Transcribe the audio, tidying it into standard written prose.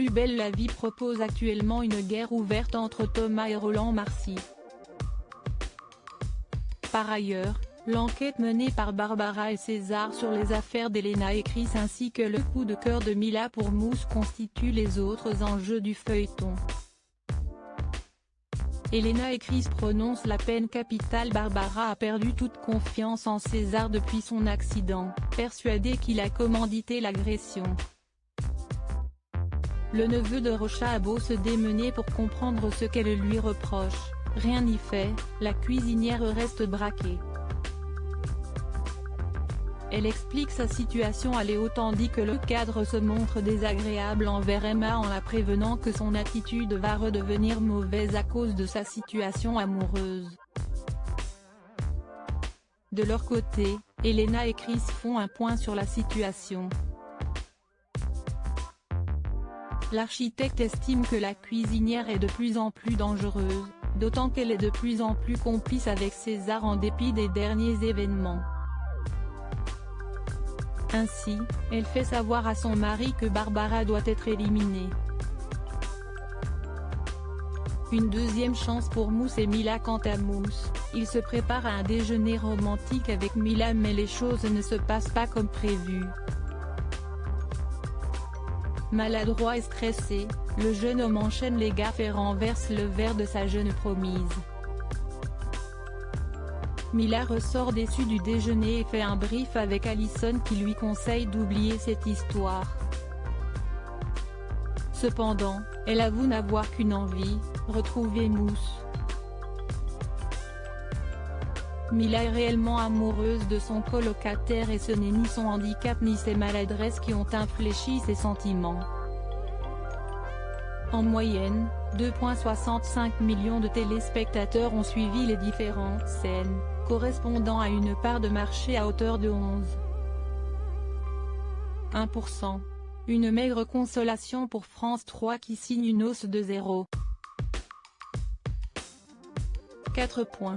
Plus belle la vie propose actuellement une guerre ouverte entre Thomas et Roland Marcy. Par ailleurs, l'enquête menée par Barbara et César sur les affaires d'Elena et Chris ainsi que le coup de cœur de Mila pour Mousse constituent les autres enjeux du feuilleton. Elena et Chris prononcent la peine capitale. Barbara a perdu toute confiance en César depuis son accident, persuadée qu'il a commandité l'agression. Le neveu de Rocha a beau se démener pour comprendre ce qu'elle lui reproche, rien n'y fait, la cuisinière reste braquée. Elle explique sa situation à Léo tandis que le cadre se montre désagréable envers Emma en la prévenant que son attitude va redevenir mauvaise à cause de sa situation amoureuse. De leur côté, Elena et Chris font un point sur la situation. L'architecte estime que la cuisinière est de plus en plus dangereuse, d'autant qu'elle est de plus en plus complice avec César en dépit des derniers événements. Ainsi, elle fait savoir à son mari que Barbara doit être éliminée. Une deuxième chance pour Mousse et Mila. Quant à Mousse, il se prépare à un déjeuner romantique avec Mila mais les choses ne se passent pas comme prévu. Maladroit et stressé, le jeune homme enchaîne les gaffes et renverse le verre de sa jeune promise. Mila ressort déçue du déjeuner et fait un brief avec Allison qui lui conseille d'oublier cette histoire. Cependant, elle avoue n'avoir qu'une envie, retrouver Mousse. Mila est réellement amoureuse de son colocataire et ce n'est ni son handicap ni ses maladresses qui ont infléchi ses sentiments. En moyenne, 2,65 millions de téléspectateurs ont suivi les différentes scènes, correspondant à une part de marché à hauteur de 11,1%. Une maigre consolation pour France 3 qui signe une hausse de 0,4 points.